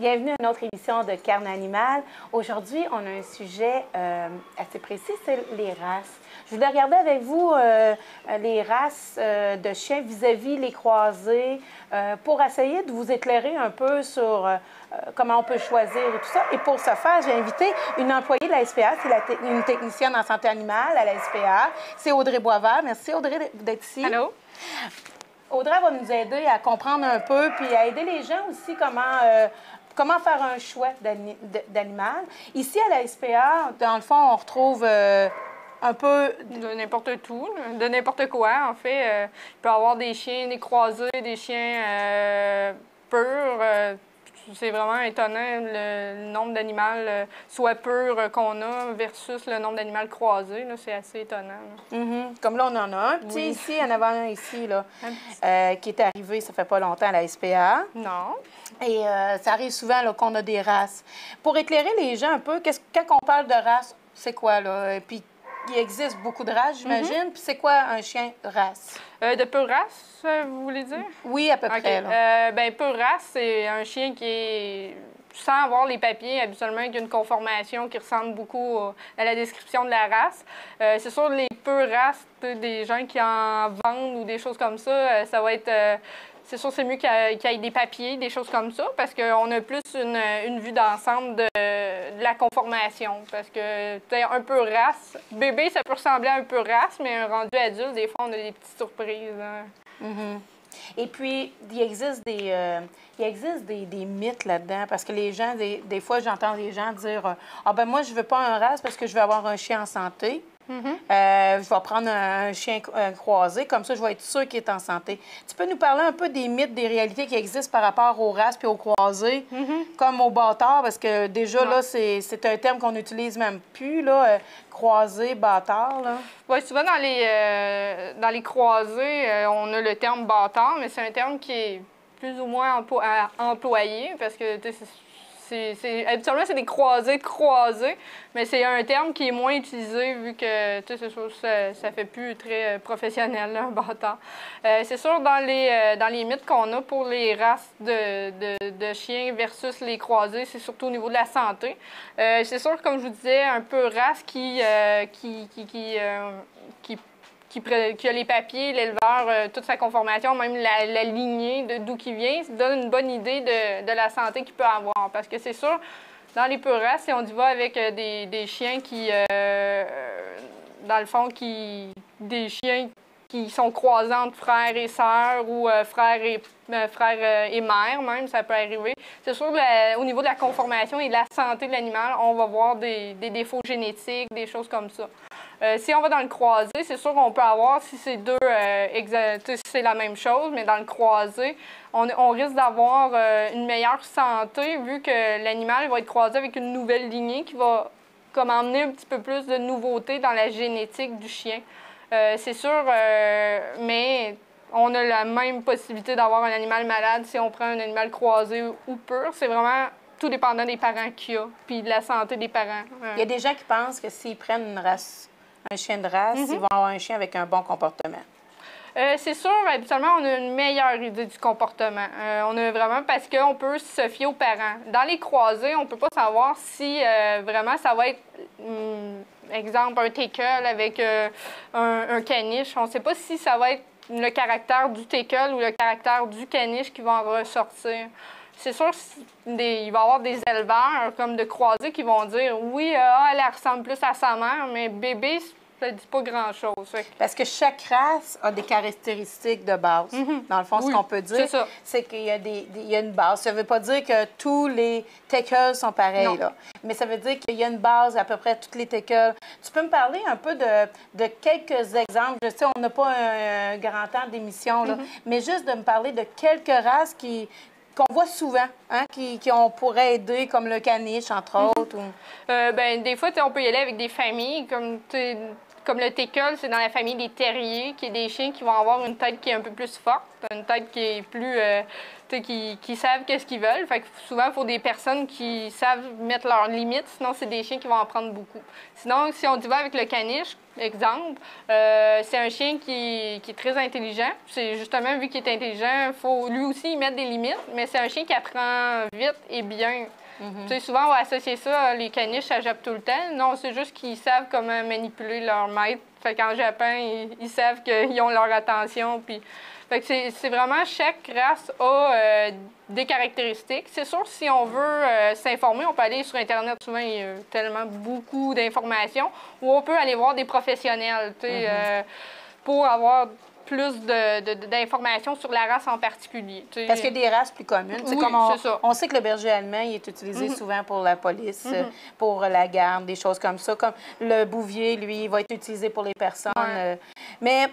Bienvenue à une autre émission de Carnet Animal. Aujourd'hui, on a un sujet assez précis, c'est les races. Je voulais regarder avec vous les races de chiens vis-à-vis les croisés pour essayer de vous éclairer un peu sur comment on peut choisir et tout ça. Et pour ce faire, j'ai invité une employée de la SPA, c'est une technicienne en santé animale à la SPA. C'est Audrey Boisvert. Merci Audrey d'être ici. Allô? Audrey va nous aider à comprendre un peu, puis à aider les gens aussi comment faire un choix d'animal. Ici, à la SPA, dans le fond, on retrouve un peu... De n'importe tout, de n'importe quoi, en fait. Il peut y avoir des chiens, des croisés, des chiens purs. C'est vraiment étonnant le nombre d'animaux soit purs qu'on a versus le nombre d'animaux croisés. C'est assez étonnant. Comme là, on en a un petit ici, en avant un ici, là, qui est arrivé, ça fait pas longtemps à la SPA. Non. Et ça arrive souvent qu'on a des races. Pour éclairer les gens un peu, quand on parle de race, c'est quoi, là? Puis il existe beaucoup de races, j'imagine. Puis c'est quoi un chien race? De pure race, vous voulez dire? Oui, à peu près. Pure race, c'est un chien qui est, sans avoir les papiers, habituellement, qui a une conformation qui ressemble beaucoup à la description de la race. C'est sûr, les pures races, des gens qui en vendent ou des choses comme ça, ça va être... c'est sûr, c'est mieux qu'il y ait des papiers, des choses comme ça, parce qu'on a plus une vue d'ensemble de la conformation. Parce que, tu sais, un peu race, bébé, ça peut ressembler à un peu race, mais un rendu adulte, des fois, on a des petites surprises. Et puis, il existe des mythes là-dedans, parce que les gens, des fois, j'entends les gens dire « Ah ben moi, je veux pas un race parce que je veux avoir un chien en santé. Je vais prendre un chien croisé, comme ça, je vais être sûre qu'il est en santé. » Tu peux nous parler un peu des mythes, des réalités qui existent par rapport aux races puis aux croisés, comme au bâtard, parce que déjà, là, c'est un terme qu'on n'utilise même plus, là, croisé, bâtard, là. Oui, souvent dans les croisés, on a le terme bâtard, mais c'est un terme qui est plus ou moins employé, parce que, tu sais, habituellement, c'est des croisés de croisés, mais c'est un terme qui est moins utilisé vu que, tu sais, ça fait plus très professionnel, là, un bâtard. C'est sûr, dans les mythes qu'on a pour les races de chiens versus les croisés, c'est surtout au niveau de la santé. C'est sûr, comme je vous disais, un peu race qui a les papiers, l'éleveur, toute sa conformation, même la lignée d'où il vient, ça donne une bonne idée de la santé qu'il peut avoir. Parce que c'est sûr, dans les pures races, si on y va avec des chiens qui, dans le fond, des chiens qui sont croisés entre frères et sœurs ou frères et mères même, ça peut arriver. C'est sûr, au niveau de la conformation et de la santé de l'animal, on va voir des défauts génétiques, des choses comme ça. Si on va dans le croisé, c'est sûr qu'on peut avoir, si c'est si c'est la même chose, mais dans le croisé, on risque d'avoir une meilleure santé vu que l'animal va être croisé avec une nouvelle lignée qui va comme emmener un petit peu plus de nouveautés dans la génétique du chien. C'est sûr, mais on a la même possibilité d'avoir un animal malade si on prend un animal croisé ou pur. C'est vraiment tout dépendant des parents qu'il y a, puis de la santé des parents. Il y a des gens qui pensent que s'ils prennent un chien de race, ils vont avoir un chien avec un bon comportement. C'est sûr, habituellement, on a une meilleure idée du comportement. On a vraiment, parce qu'on peut se fier aux parents. Dans les croisés, on ne peut pas savoir si vraiment ça va être, exemple, un teckel avec un caniche. On ne sait pas si ça va être le caractère du teckel ou le caractère du caniche qui va en ressortir. C'est sûr qu'il va y avoir des éleveurs comme de croisés qui vont dire « Oui, elle ressemble plus à sa mère, mais bébé, ça ne dit pas grand-chose. » Parce que chaque race a des caractéristiques de base. Dans le fond, ce qu'on peut dire, c'est qu'il y a une base. Ça ne veut pas dire que tous les teckels sont pareils, là. Mais ça veut dire qu'il y a une base à peu près toutes les teckels. Tu peux me parler un peu de quelques exemples? Je sais, on n'a pas un grand temps d'émission, là, mais juste de me parler de quelques races qu'on voit souvent, hein, on pourrait aider, comme le caniche, entre autres. Des fois, on peut y aller avec des familles, comme Comme le teckel, c'est dans la famille des terriers, qui est des chiens qui vont avoir une tête qui est un peu plus forte, une tête qui est plus... qui savent qu'est-ce qu'ils veulent. Fait que souvent, il faut des personnes qui savent mettre leurs limites, sinon c'est des chiens qui vont en prendre beaucoup. Sinon, si on y va avec le caniche, exemple, c'est un chien qui est très intelligent. C'est justement, vu qu'il est intelligent, il faut lui aussi y mettre des limites, mais c'est un chien qui apprend vite et bien. Tu sais, souvent, on va associer ça, les caniches, ça jappe tout le temps. Non, c'est juste qu'ils savent comment manipuler leur maître. Fait qu'en jappant, ils savent qu'ils ont leur attention. Puis... Fait que c'est vraiment, chaque race a des caractéristiques. C'est sûr, si on veut s'informer, on peut aller sur Internet. Souvent, il y a tellement beaucoup d'informations. Ou on peut aller voir des professionnels, tu sais, pour avoir plus d'informations sur la race en particulier. T'sais. Parce qu'il y a des races plus communes. Oui, comme c'est ça. On sait que le berger allemand il est utilisé souvent pour la police, pour la garde, des choses comme ça. Comme le bouvier, lui, il va être utilisé pour les personnes. Mais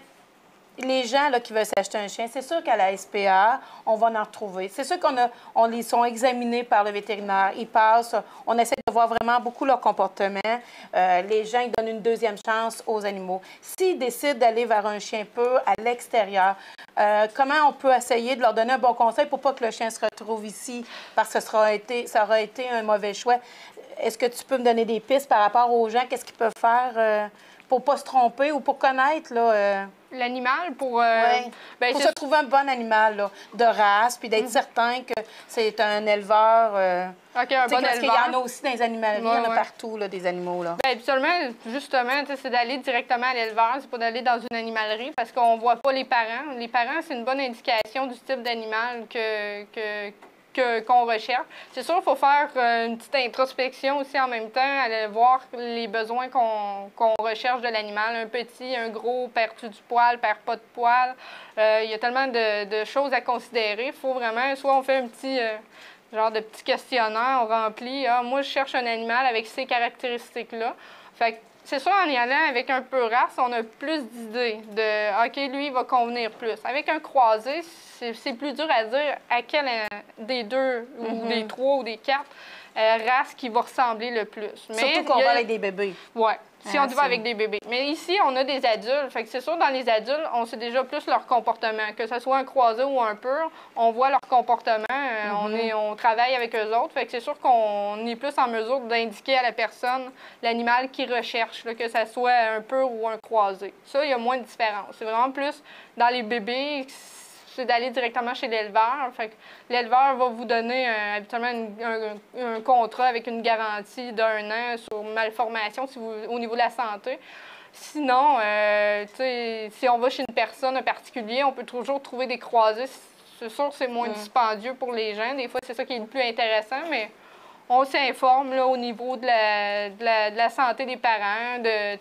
les gens là, qui veulent s'acheter un chien, c'est sûr qu'à la SPA, on va en retrouver. C'est sûr qu'on les sont examinés par le vétérinaire. Ils passent, on essaie de voir vraiment beaucoup leur comportement. Les gens, ils donnent une deuxième chance aux animaux. S'ils décident d'aller vers un chien pur à l'extérieur, comment on peut essayer de leur donner un bon conseil pour pas que le chien se retrouve ici parce que ça aura été un mauvais choix? Est-ce que tu peux me donner des pistes par rapport aux gens? Qu'est-ce qu'ils peuvent faire pour ne pas se tromper ou pour connaître là, l'animal pour... Ben, pour se trouver un bon animal là, de race, puis d'être certain que c'est un éleveur. OK, un bon éleveur. Parce qu'il y en a aussi dans les animaleries, il y en a partout, là, des animaux. Là. Bien, habituellement, justement, c'est d'aller directement à l'éleveur, c'est pas d'aller dans une animalerie parce qu'on voit pas les parents. Les parents, c'est une bonne indication du type d'animal qu'on recherche. C'est sûr, il faut faire une petite introspection aussi en même temps, aller voir les besoins qu'on recherche de l'animal. Un petit, un gros, perds-tu du poil, perds pas de poil. Il y a tellement de choses à considérer. Il faut vraiment, soit on fait un petit... genre de petit questionnaire, on remplit. Ah, moi, je cherche un animal avec ces caractéristiques-là. Fait que c'est sûr, en y allant avec un peu race, on a plus d'idées de OK, lui, il va convenir plus. Avec un croisé, c'est plus dur à dire à quel des deux, ou des trois, ou des quatre races qui va ressembler le plus. Mais surtout qu'on va avec des bébés. Oui. Si on y va avec des bébés. Mais ici, on a des adultes. Fait que c'est sûr, dans les adultes, on sait déjà plus leur comportement. Que ce soit un croisé ou un pur, on voit leur comportement. On travaille avec eux autres. Fait que c'est sûr qu'on est plus en mesure d'indiquer à la personne l'animal qu'ils recherche, là, que ce soit un pur ou un croisé. Ça, il y a moins de différence. C'est vraiment plus dans les bébés, c'est d'aller directement chez l'éleveur. Fait que l'éleveur va vous donner habituellement un contrat avec une garantie d'1 an sur malformation au niveau de la santé. Sinon, si on va chez une personne en particulier, on peut toujours trouver des croisés. C'est sûr que c'est moins dispendieux pour les gens. Des fois, c'est ça qui est le plus intéressant, mais on s'informe là, au niveau de la santé des parents, de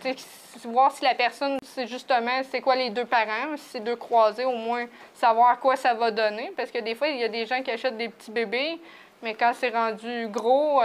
voir si la personne, c'est justement, c'est quoi les deux parents, si c'est deux croisés, au moins savoir à quoi ça va donner. Parce que des fois, il y a des gens qui achètent des petits bébés, mais quand c'est rendu gros,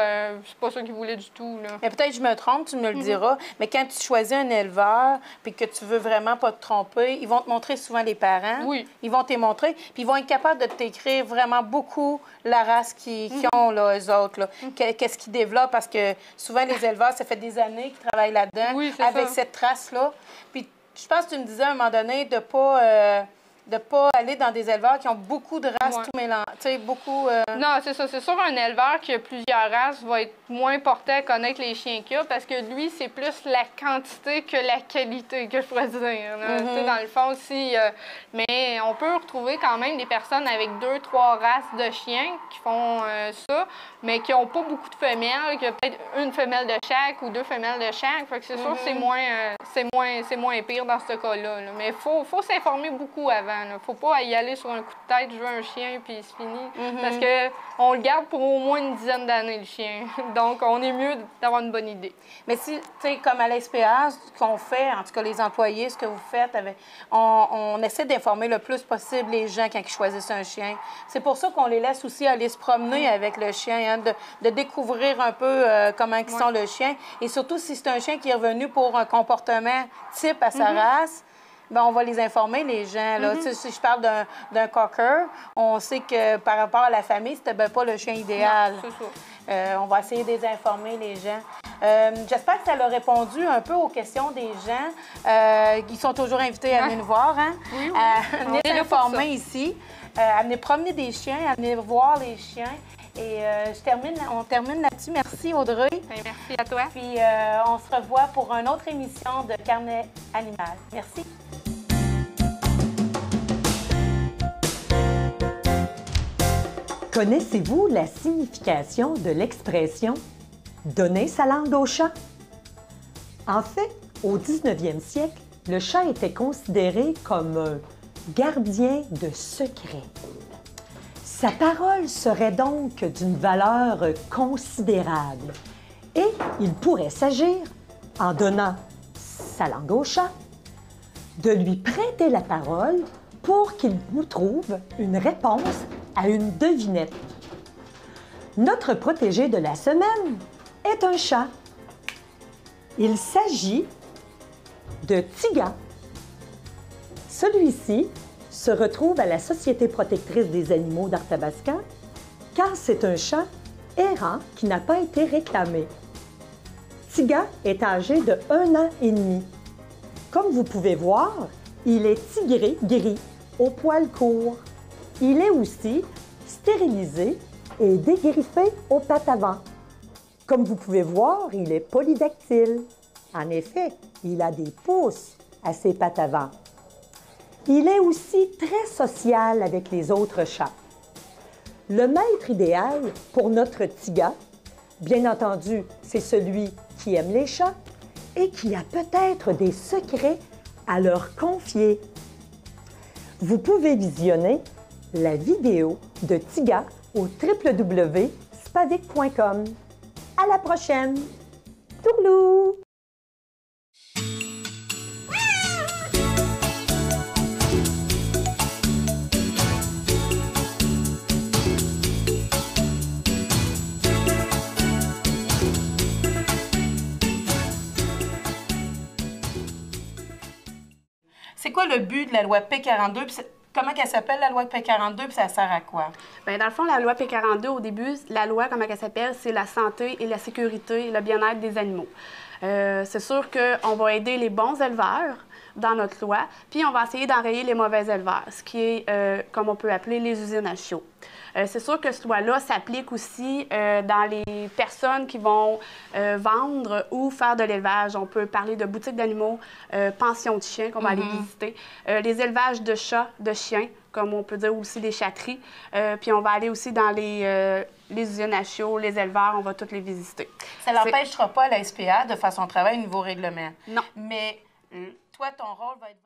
c'est pas ça qu'ils voulaient du tout. Là. Mais peut-être que je me trompe, tu me le diras, mais quand tu choisis un éleveur puis que tu veux vraiment pas te tromper, ils vont te montrer souvent les parents. Oui. Ils vont te montrer, puis ils vont être capables de t'écrire vraiment beaucoup la race qu'ils ont, là, eux autres. Là. Qu'est-ce qu'ils développent, parce que souvent, les éleveurs, ça fait des années qu'ils travaillent là-dedans avec cette trace-là. Puis je pense que tu me disais à un moment donné de pas aller dans des éleveurs qui ont beaucoup de races tout mélangées. Beaucoup... Non, c'est ça. C'est sûr, un éleveur qui a plusieurs races va être moins porté à connaître les chiens qu'il a parce que lui, c'est plus la quantité que la qualité, que je pourrais dire. Dans le fond, mais on peut retrouver quand même des personnes avec 2, 3 races de chiens qui font ça, mais qui n'ont pas beaucoup de femelles, qui ont peut-être une femelle de chaque ou 2 femelles de chaque. Fait que c'est sûr que c'est moins pire dans ce cas-là. Là. Mais il faut s'informer beaucoup avant. Il ne faut pas y aller sur un coup de tête, je veux un chien, puis c'est fini. Parce qu'on le garde pour au moins une dizaine d'années, le chien. Donc, on est mieux d'avoir une bonne idée. Mais si, tu sais, comme à l'SPA, ce qu'on fait, en tout cas les employés, ce que vous faites, on essaie d'informer le plus possible les gens quand ils choisissent un chien. C'est pour ça qu'on les laisse aussi aller se promener avec le chien, de découvrir un peu comment ils sont le chien. Et surtout, si c'est un chien qui est revenu pour un comportement type à sa race, Bien, on va les informer, les gens. Là. Tu sais, si je parle d'un cocker, on sait que par rapport à la famille, c'était bien pas le chien idéal. Non, c'est ça. On va essayer de les informer, les gens. J'espère que ça leur a répondu un peu aux questions des gens. Ils sont toujours invités à venir nous voir, hein? Oui, À venir s'informer ici, à venir promener des chiens, à venir voir les chiens. Et on termine là-dessus. Merci, Audrey. Bien, merci à toi. Puis on se revoit pour une autre émission de Carnet Animal. Merci. Connaissez-vous la signification de l'expression « donner sa langue au chat » ? En fait, au 19e siècle, le chat était considéré comme un gardien de secrets. Sa parole serait donc d'une valeur considérable et il pourrait s'agir, en donnant sa langue au chat, de lui prêter la parole pour qu'il nous trouve une réponse à une devinette. Notre protégé de la semaine est un chat. Il s'agit de Tiga. Celui-ci se retrouve à la Société protectrice des animaux d'Arthabascan car c'est un chat errant qui n'a pas été réclamé. Tiga est âgé de 1 an et demi. Comme vous pouvez voir, il est tigré gris, au poil court. Il est aussi stérilisé et dégriffé aux pattes avant. Comme vous pouvez voir, il est polydactyle. En effet, il a des pouces à ses pattes avant. Il est aussi très social avec les autres chats. Le maître idéal pour notre Tiga, bien entendu, c'est celui qui aime les chats et qui a peut-être des secrets à leur confier. Vous pouvez visionner la vidéo de Tiga au www.spavic.com. À la prochaine! Tourlou! C'est quoi le but de la loi P42? Comment elle s'appelle, la loi P42, puis ça sert à quoi? Bien, dans le fond, la loi P42, au début, la loi, comment elle s'appelle, c'est la santé et la sécurité et le bien-être des animaux. C'est sûr qu'on va aider les bons éleveurs dans notre loi, puis on va essayer d'enrayer les mauvais éleveurs, ce qui est, comme on peut appeler, les usines à chiots. C'est sûr que cette loi-là s'applique aussi dans les personnes qui vont vendre ou faire de l'élevage. On peut parler de boutiques d'animaux, pensions de chiens qu'on va aller visiter, les élevages de chats, de chiens, comme on peut dire aussi les chatteries. Puis on va aller aussi dans les usines à chiots, les éleveurs, on va toutes les visiter. Ça n'empêchera pas la SPA de faire son travail au niveau règlement. Non. Mais toi, ton rôle va être...